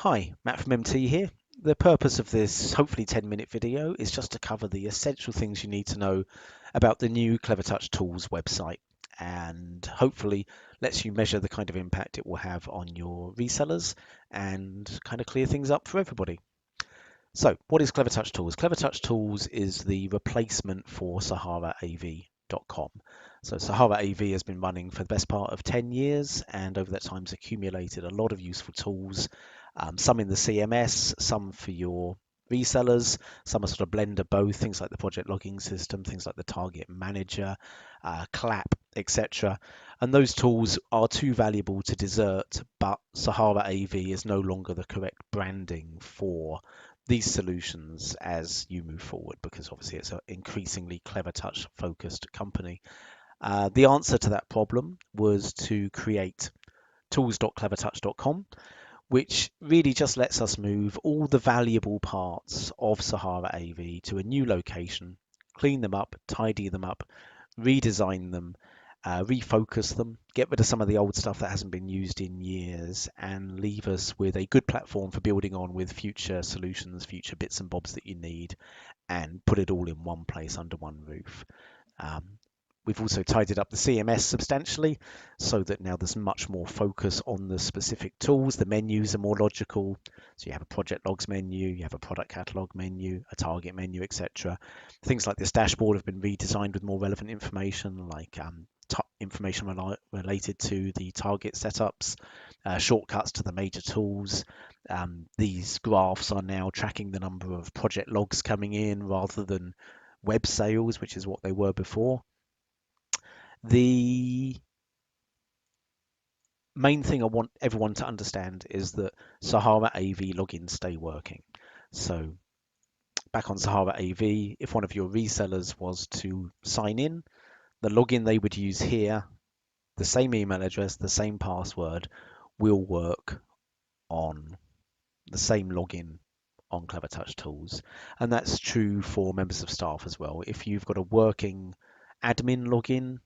Hi, Matt from MT here. The purpose of this hopefully 10-minute video is just to cover the essential things you need to know about the new Clevertouch Tools website, and hopefully lets you measure the kind of impact it will have on your resellers and kind of clear things up for everybody. So what is Clevertouch Tools? Clevertouch Tools is the replacement for SaharaAV.com. So Sahara AV has been running for the best part of 10 years, and over that time has accumulated a lot of useful tools, some in the CMS, some for your resellers, some are sort of blend of both, things like the project logging system, things like the target manager, clap, etc. And those tools are too valuable to desert, but Sahara AV is no longer the correct branding for these solutions as you move forward, because obviously it's an increasingly Clevertouch focused company. The answer to that problem was to create tools.clevertouch.com, which really just lets us move all the valuable parts of Sahara AV to a new location, clean them up, tidy them up, redesign them, refocus them, get rid of some of the old stuff that hasn't been used in years, and leave us with a good platform for building on with future solutions, future bits and bobs that you need, and put it all in one place under one roof. Um, We've also tidied up the CMS substantially so that now there's much more focus on the specific tools. The menus are more logical. So you have a project logs menu, you have a product catalog menu, a target menu, etc. Things like this dashboard have been redesigned with more relevant information, like information related to the target setups, shortcuts to the major tools. These graphs are now tracking the number of project logs coming in rather than web sales, which is what they were before. The main thing I want everyone to understand is that Sahara AV logins stay working. So back on Sahara AV, if one of your resellers was to sign in, the login they would use here, the same email address, the same password, will work on the same login on Clevertouch Tools. And that's true for members of staff as well. If you've got a working admin login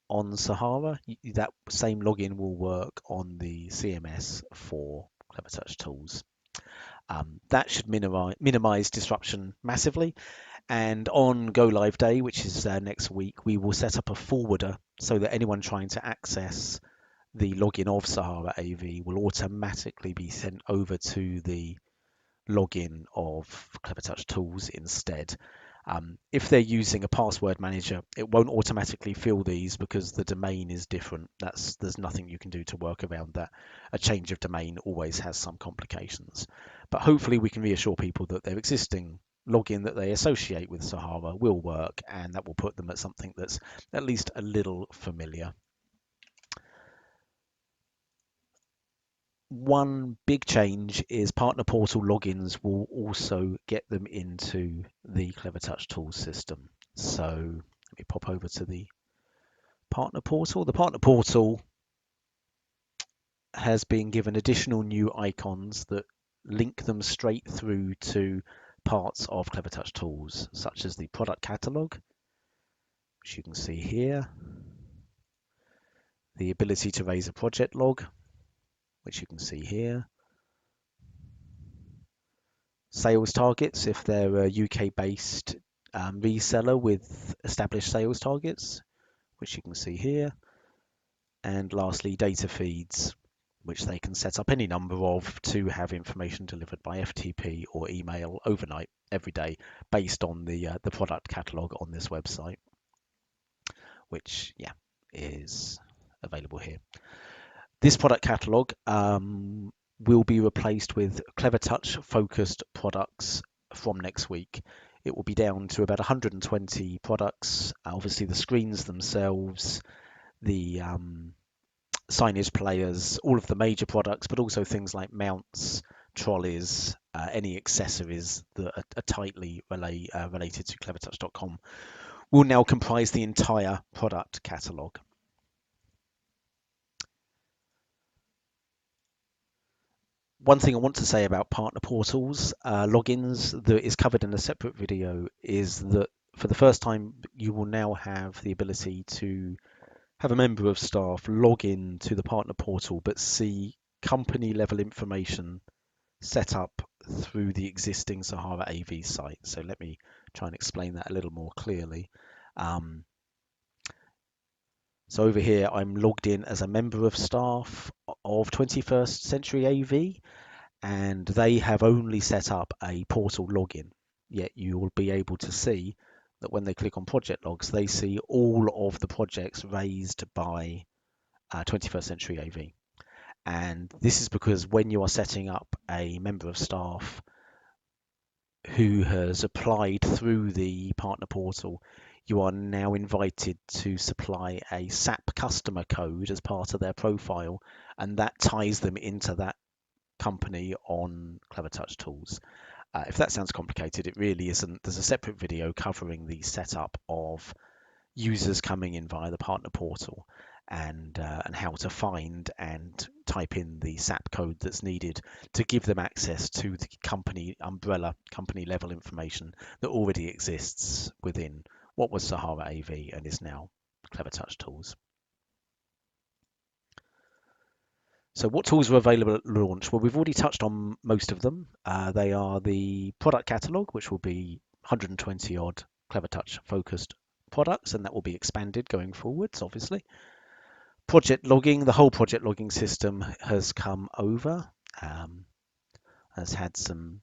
on Sahara, that same login will work on the CMS for Clevertouch Tools. That should minimize disruption massively. And on Go Live Day, which is next week, we will set up a forwarder so that anyone trying to access the login of Sahara AV will automatically be sent over to the login of Clevertouch Tools instead. If they're using a password manager, it won't automatically fill these because the domain is different. There's nothing you can do to work around that. A change of domain always has some complications. But hopefully we can reassure people that their existing login that they associate with Sahara will work, and that will put them at something that's at least a little familiar. One big change is partner portal logins will also get them into the Clevertouch Tools system. So let me pop over to the partner portal. The partner portal has been given additional new icons that link them straight through to parts of Clevertouch Tools, such as the product catalog, which you can see here, the ability to raise a project log, which you can see here, sales targets if they're a UK-based reseller with established sales targets, which you can see here, and lastly data feeds, which they can set up any number of to have information delivered by FTP or email overnight every day based on the product catalog on this website, which is available here. This product catalog will be replaced with Clevertouch focused products from next week. It will be down to about 120 products. Obviously the screens themselves, the signage players, all of the major products, but also things like mounts, trolleys, any accessories that are tightly related to Clevertouch.com will now comprise the entire product catalog. One thing I want to say about partner portals logins that is covered in a separate video is that for the first time you will now have the ability to have a member of staff log in to the partner portal but see company level information set up through the existing Sahara AV site. So let me try and explain that a little more clearly. Um, so over here, I'm logged in as a member of staff of 21st Century AV, and they have only set up a portal login. Yet you will be able to see that when they click on project logs, they see all of the projects raised by 21st Century AV. And this is because when you are setting up a member of staff who has applied through the partner portal, you are now invited to supply a SAP customer code as part of their profile, and that ties them into that company on Clevertouch Tools. If that sounds complicated, it really isn't. There's a separate video covering the setup of users coming in via the partner portal and how to find and type in the SAP code that's needed to give them access to the company umbrella, company level information that already exists within what was Sahara AV and is now Clevertouch Tools. So what tools are available at launch? Well, we've already touched on most of them. They are the product catalog, which will be 120 odd Clevertouch focused products, and that will be expanded going forwards, obviously. Project logging, the whole project logging system has come over, has had some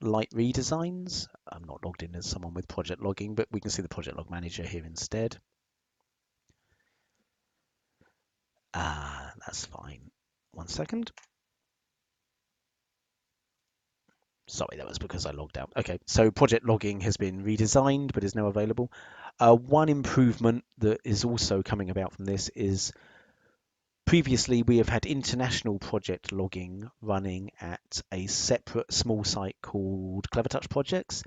light redesigns. I'm not logged in as someone with project logging, but we can see the project log manager here instead. That's fine. One second. Sorry, that was because I logged out. Okay, so project logging has been redesigned, but is now available. One improvement that is also coming about from this is previously we have had international project logging running at a separate small site called Clevertouch Projects.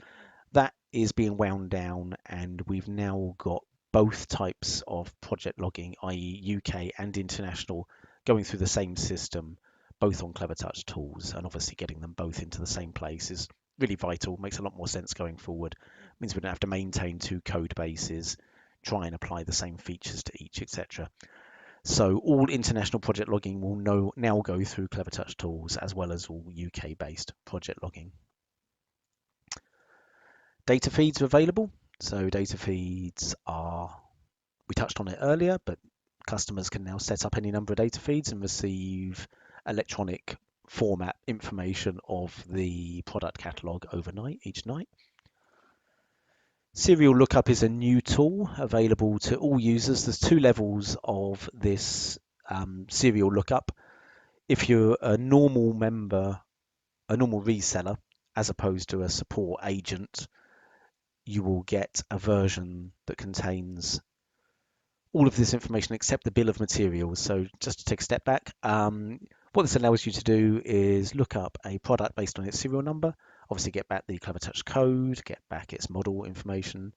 That is being wound down, and we've now got both types of project logging, i.e. UK and international, going through the same system, both on Clevertouch Tools, and obviously getting them both into the same place is really vital, makes a lot more sense going forward. It means we don't have to maintain two code bases, try and apply the same features to each, etc. So all international project logging will now go through Clevertouch Tools, as well as all UK-based project logging. Data feeds are available. So data feeds are, we touched on it earlier, but customers can now set up any number of data feeds and receive electronic format information of the product catalog overnight, each night. Serial lookup is a new tool available to all users. There's two levels of this serial lookup. If you're a normal member, a normal reseller, as opposed to a support agent, you will get a version that contains all of this information except the bill of materials. So just to take a step back, what this allows you to do is look up a product based on its serial number, obviously get back the Clevertouch code, get back its model information.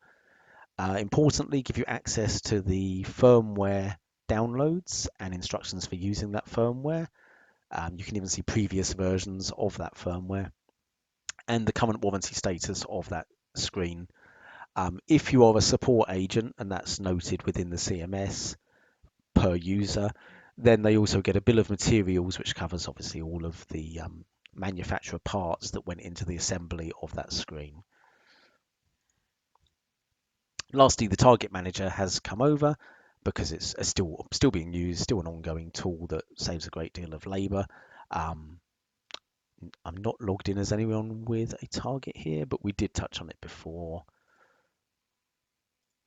Importantly, give you access to the firmware downloads and instructions for using that firmware. You can even see previous versions of that firmware and the current warranty status of that screen. If you are a support agent, and that's noted within the CMS per user, then they also get a bill of materials, which covers obviously all of the manufacturer parts that went into the assembly of that screen. Lastly, the target manager has come over because it's still being used, still an ongoing tool that saves a great deal of labor. I'm not logged in as anyone with a target here, but we did touch on it before.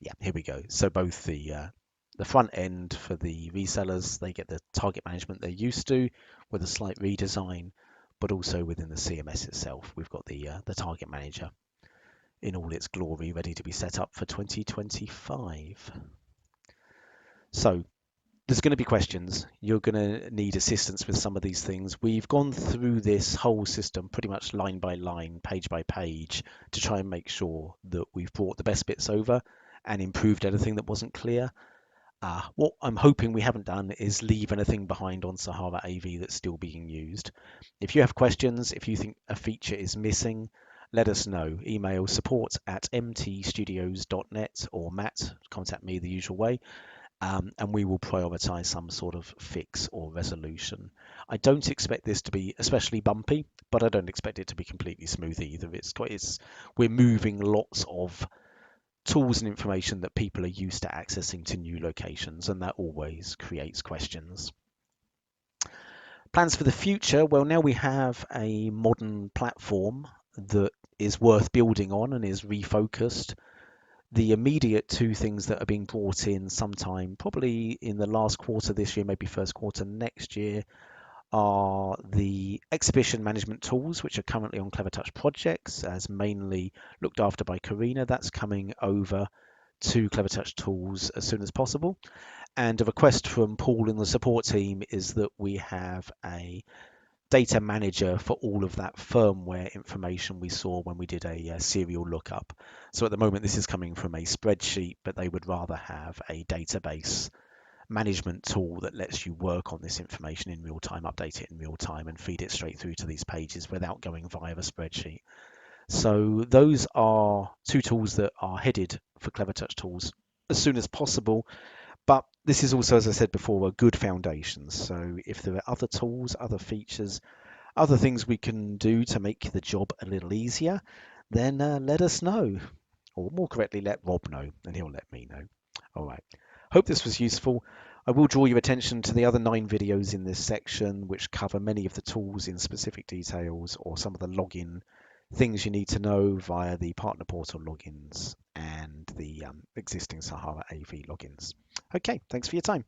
Yeah, here we go. So both the front end for the resellers, they get the target management they're used to with a slight redesign, but also within the CMS itself, we've got the target manager in all its glory, ready to be set up for 2025. So there's going to be questions. You're going to need assistance with some of these things. We've gone through this whole system pretty much line by line, page by page, to try and make sure that we've brought the best bits over and improved anything that wasn't clear. What I'm hoping we haven't done is leave anything behind on Sahara AV that's still being used. If you have questions, if you think a feature is missing, let us know. Email support@mtstudios.net or Matt, contact me the usual way, and we will prioritize some sort of fix or resolution. I don't expect this to be especially bumpy, but I don't expect it to be completely smooth either. We're moving lots of tools and information that people are used to accessing to new locations, and that always creates questions. Plans for the future, well, now we have a modern platform that is worth building on and is refocused. The immediate two things that are being brought in sometime, probably in the last quarter this year, maybe first quarter next year, are the exhibition management tools, which are currently on Clevertouch projects, as mainly looked after by Karina. That's coming over to Clevertouch Tools as soon as possible. And a request from Paul and the support team is that we have a data manager for all of that firmware information we saw when we did a serial lookup. So at the moment, this is coming from a spreadsheet, but they would rather have a database management tool that lets you work on this information in real time, update it in real time, and feed it straight through to these pages without going via a spreadsheet. So those are two tools that are headed for Clevertouch Tools as soon as possible. But this is also, as I said before, a good foundation. So if there are other tools, other features, other things we can do to make the job a little easier, then let us know. Or more correctly, let Rob know, and he'll let me know. All right. Hope this was useful. I will draw your attention to the other 9 videos in this section, which cover many of the tools in specific details or some of the login things you need to know via the partner portal logins and the existing Sahara AV logins. Okay, thanks for your time.